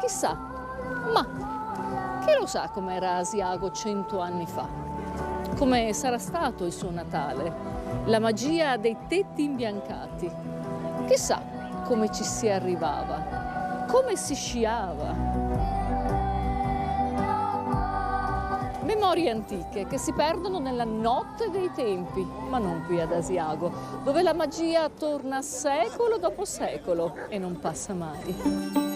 chissà, ma chi lo sa com'era Asiago 100 anni fa? Come sarà stato il suo Natale? La magia dei tetti imbiancati. Chissà come ci si arrivava, come si sciava. Memorie antiche che si perdono nella notte dei tempi, ma non qui ad Asiago, dove la magia torna secolo dopo secolo e non passa mai.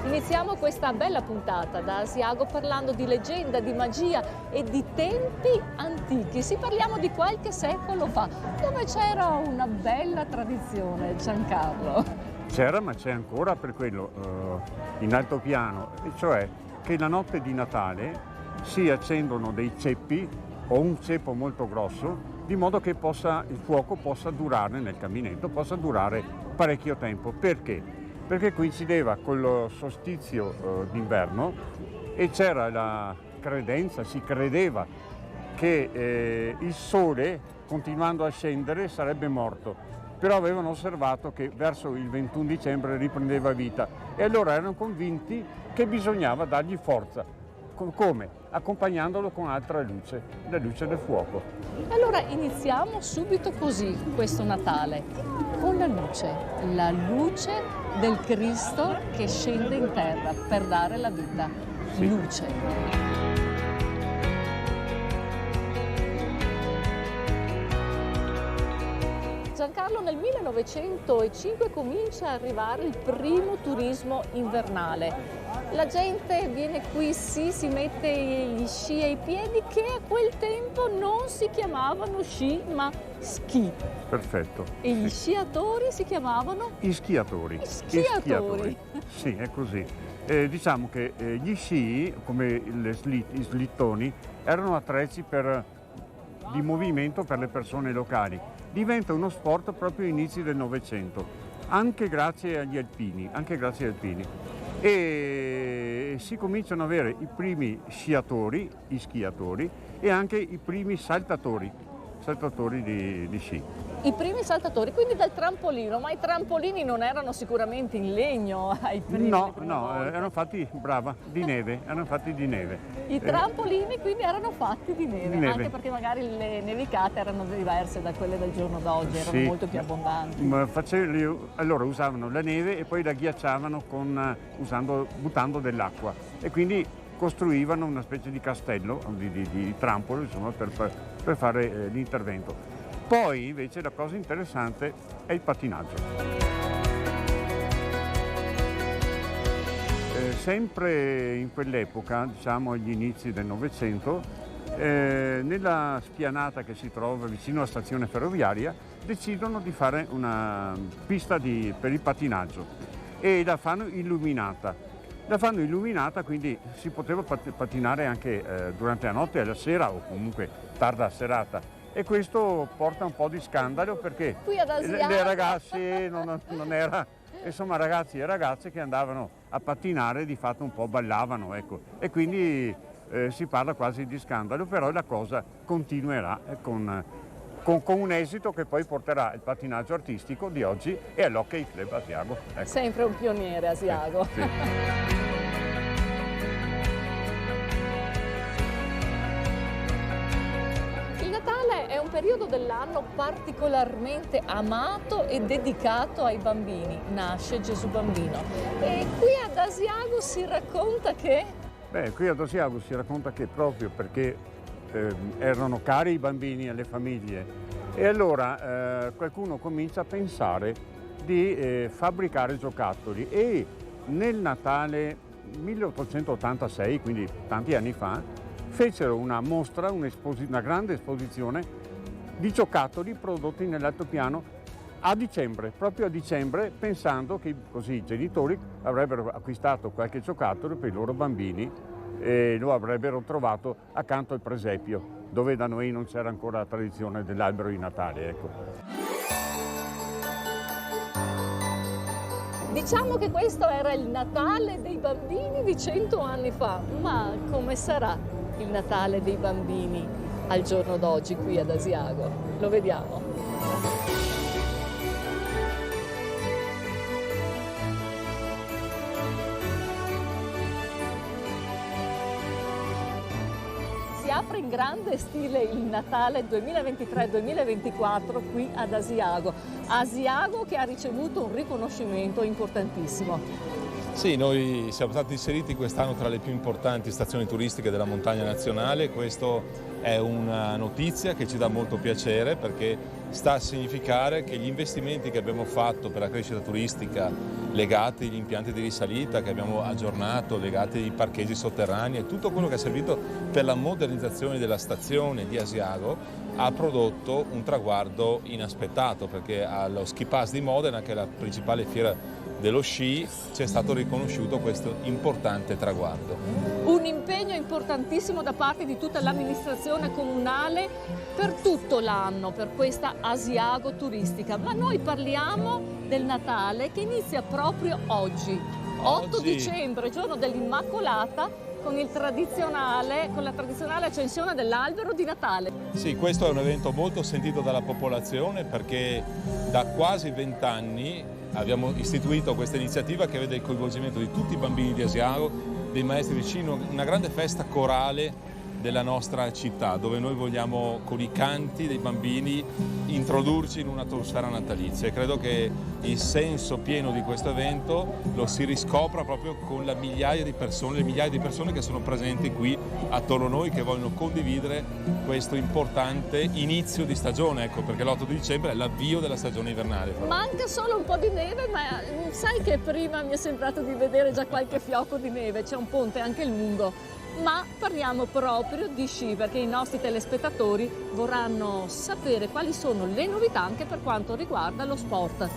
Iniziamo questa bella puntata da Asiago parlando di leggenda, di magia e di tempi antichi. Sì, parliamo di qualche secolo fa, dove c'era una bella tradizione, Giancarlo. C'era, ma c'è ancora per quello in altopiano, e cioè che la notte di Natale si accendono dei ceppi o un ceppo molto grosso, di modo che il fuoco possa durare nel caminetto, possa durare parecchio tempo. Perché? Perché coincideva con lo solstizio d'inverno e c'era la credenza, si credeva che il sole, continuando a scendere, sarebbe morto. Però avevano osservato che verso il 21 dicembre riprendeva vita e allora erano convinti che bisognava dargli forza. Come? Accompagnandolo con altra luce, la luce del fuoco. Allora iniziamo subito così questo Natale, con la luce del Cristo che scende in terra per dare la vita. Sì. Luce. Giancarlo, nel 1905 comincia a arrivare il primo turismo invernale. La gente viene qui, sì, si mette gli sci ai piedi, che a quel tempo non si chiamavano sci ma ski. Perfetto. E gli sciatori si chiamavano? Schiatori. Schiatori. Sì, è così. Diciamo che gli sci, come i slittoni, erano attrezzi di movimento per le persone locali. Diventa uno sport proprio agli inizi del Novecento, anche grazie agli alpini. E si cominciano ad avere i primi sciatori, i schiatori, e anche i primi saltatori di sci. I primi saltatori, quindi dal trampolino, ma i trampolini non erano sicuramente in legno ai primi? No, erano fatti, brava, di neve, erano fatti di neve. I trampolini quindi erano fatti di neve, anche perché magari le nevicate erano diverse da quelle del giorno d'oggi, erano molto più abbondanti. Allora usavano la neve e poi la ghiacciavano buttando dell'acqua e quindi costruivano una specie di castello, di trampolo, insomma, per fare l'intervento. Poi invece la cosa interessante è il pattinaggio. Sempre in quell'epoca, diciamo agli inizi del Novecento, nella spianata che si trova vicino alla stazione ferroviaria, decidono di fare una pista per il pattinaggio e la fanno illuminata. Quindi si poteva pattinare anche durante la notte, alla sera o comunque tarda serata. E questo porta un po' di scandalo perché le ragazze non era, insomma, ragazzi e ragazze che andavano a pattinare di fatto un po' ballavano, ecco. E quindi si parla quasi di scandalo, però la cosa continuerà con un esito che poi porterà il pattinaggio artistico di oggi e all'Hockey Club Asiago. Ecco. Sempre un pioniere Asiago. Sì. È un periodo dell'anno particolarmente amato e dedicato ai bambini. Nasce Gesù Bambino. E qui ad Asiago si racconta che? Qui ad Asiago si racconta che proprio perché erano cari i bambini alle famiglie e allora qualcuno comincia a pensare di fabbricare giocattoli e nel Natale 1886, quindi tanti anni fa, fecero una mostra, una grande esposizione di giocattoli prodotti nell'altopiano a dicembre, proprio a dicembre, pensando che così i genitori avrebbero acquistato qualche giocattolo per i loro bambini e lo avrebbero trovato accanto al presepio, dove da noi non c'era ancora la tradizione dell'albero di Natale, ecco. Diciamo che questo era il Natale dei bambini di 100 anni fa, ma come sarà il Natale dei bambini al giorno d'oggi qui ad Asiago? Lo vediamo. Si apre in grande stile il Natale 2023-2024 qui ad Asiago. Asiago che ha ricevuto un riconoscimento importantissimo. Sì, noi siamo stati inseriti quest'anno tra le più importanti stazioni turistiche della montagna nazionale. Questo è una notizia che ci dà molto piacere perché sta a significare che gli investimenti che abbiamo fatto per la crescita turistica legati agli impianti di risalita che abbiamo aggiornato, legati ai parcheggi sotterranei e tutto quello che è servito per la modernizzazione della stazione di Asiago ha prodotto un traguardo inaspettato, perché allo Ski Pass di Modena, che è la principale fiera dello sci, ci è stato riconosciuto questo importante traguardo. Un impegno importantissimo da parte di tutta l'amministrazione comunale per tutto l'anno, per questa Asiago turistica, ma noi parliamo del Natale che inizia proprio oggi, 8 dicembre, giorno dell'Immacolata, con la tradizionale accensione dell'albero di Natale. Sì, questo è un evento molto sentito dalla popolazione perché da quasi 20 anni abbiamo istituito questa iniziativa che vede il coinvolgimento di tutti i bambini di Asiago, dei maestri di sci, una grande festa corale della nostra città, dove noi vogliamo con i canti dei bambini introdurci in un'atmosfera natalizia e credo che il senso pieno di questo evento lo si riscopra proprio con le migliaia di persone che sono presenti qui attorno a noi, che vogliono condividere questo importante inizio di stagione, ecco, perché l'8 di dicembre è l'avvio della stagione invernale. Manca solo un po' di neve, ma sai che prima mi è sembrato di vedere già qualche fiocco di neve, c'è un ponte anche il Mungo. Ma parliamo proprio di sci perché i nostri telespettatori vorranno sapere quali sono le novità anche per quanto riguarda lo sport.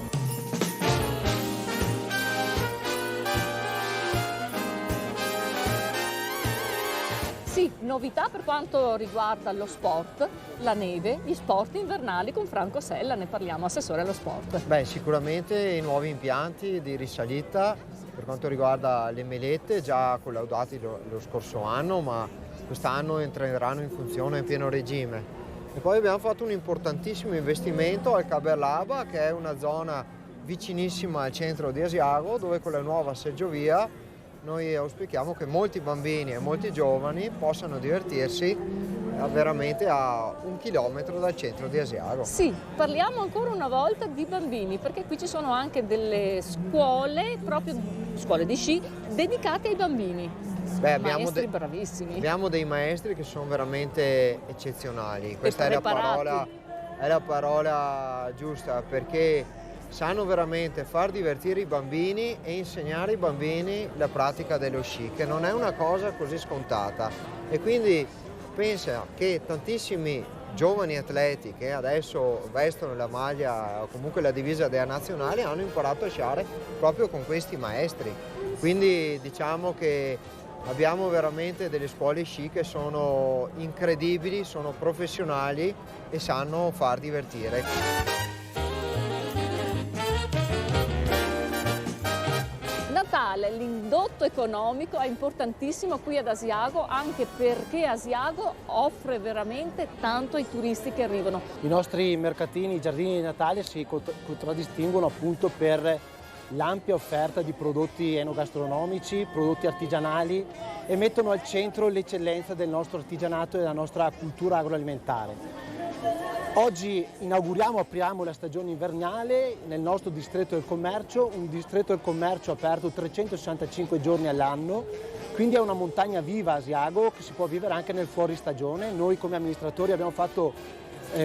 Sì, novità per quanto riguarda lo sport, la neve, gli sport invernali. Con Franco Sella ne parliamo, assessore allo sport. Beh, sicuramente i nuovi impianti di risalita per quanto riguarda le melette, già collaudati lo scorso anno, ma quest'anno entreranno in funzione in pieno regime. E poi abbiamo fatto un importantissimo investimento al Caberlaba, che è una zona vicinissima al centro di Asiago, dove con la nuova seggiovia noi auspichiamo che molti bambini e molti giovani possano divertirsi veramente a 1 chilometro dal centro di Asiago. Sì, parliamo ancora una volta di bambini, perché qui ci sono anche delle scuole, proprio scuole di sci, dedicate ai bambini. Beh, maestri bravissimi. Abbiamo dei maestri che sono veramente eccezionali. Questa è la parola giusta, perché sanno veramente far divertire i bambini e insegnare ai bambini la pratica dello sci, che non è una cosa così scontata. E quindi pensa che tantissimi giovani atleti che adesso vestono la maglia o comunque la divisa della nazionale hanno imparato a sciare proprio con questi maestri. Quindi diciamo che abbiamo veramente delle scuole sci che sono incredibili, sono professionali e sanno far divertire. L'indotto economico è importantissimo qui ad Asiago, anche perché Asiago offre veramente tanto ai turisti che arrivano. I nostri mercatini, i giardini di Natale si contraddistinguono appunto per l'ampia offerta di prodotti enogastronomici, prodotti artigianali e mettono al centro l'eccellenza del nostro artigianato e della nostra cultura agroalimentare. Oggi apriamo la stagione invernale nel nostro distretto del commercio, un distretto del commercio aperto 365 giorni all'anno, quindi è una montagna viva Asiago che si può vivere anche nel fuoristagione. Noi come amministratori abbiamo fatto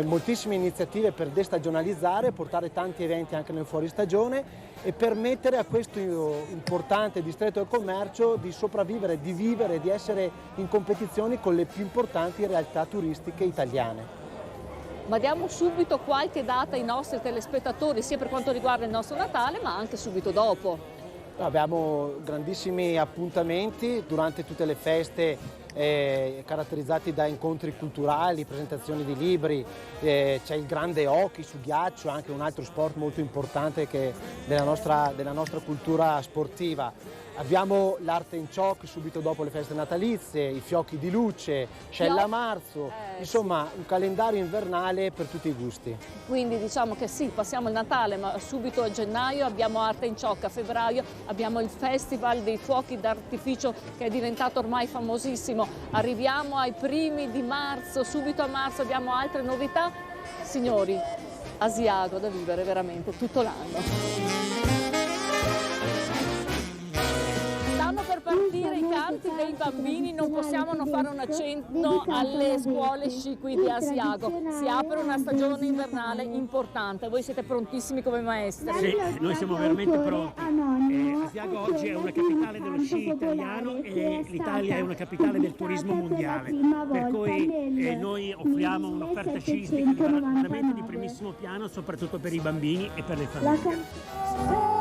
moltissime iniziative per destagionalizzare, portare tanti eventi anche nel fuoristagione e permettere a questo importante distretto del commercio di sopravvivere, di vivere, di essere in competizione con le più importanti realtà turistiche italiane. Ma diamo subito qualche data ai nostri telespettatori, sia per quanto riguarda il nostro Natale, ma anche subito dopo. Abbiamo grandissimi appuntamenti durante tutte le feste, caratterizzati da incontri culturali, presentazioni di libri, c'è il grande hockey su ghiaccio, anche un altro sport molto importante della nostra cultura sportiva. Abbiamo l'arte in ciok subito dopo le feste natalizie, i fiocchi di luce, Scella a marzo, insomma un calendario invernale per tutti i gusti. Quindi diciamo che sì, passiamo il Natale, ma subito a gennaio abbiamo arte in ciok, a febbraio abbiamo il festival dei fuochi d'artificio che è diventato ormai famosissimo, arriviamo ai primi di marzo, subito a marzo abbiamo altre novità. Signori, Asiago da vivere veramente tutto l'anno. Per partire i canti dei bambini non possiamo non fare un accenno alle scuole sci qui di Asiago. Si apre una stagione invernale importante, voi siete prontissimi come maestri? Sì, noi siamo veramente pronti. Asiago oggi è una capitale dello sci italiano e l'Italia è una capitale del turismo mondiale, per cui noi offriamo un'offerta sciistica veramente di primissimo piano, soprattutto per i bambini e per le famiglie.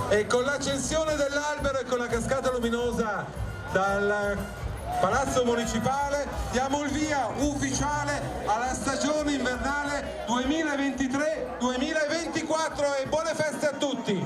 E con l'accensione dell'albero e con la cascata luminosa dal Palazzo Municipale diamo il via ufficiale alla stagione invernale 2023-2024 e buone feste a tutti!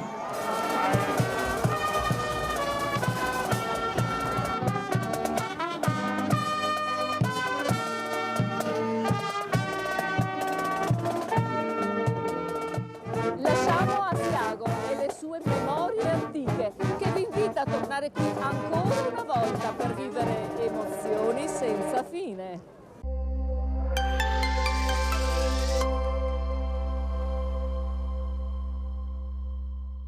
Lasciamo Asiago e le sue memorie antiche che vi invita a tornare qui ancora una volta per vivere emozioni senza fine.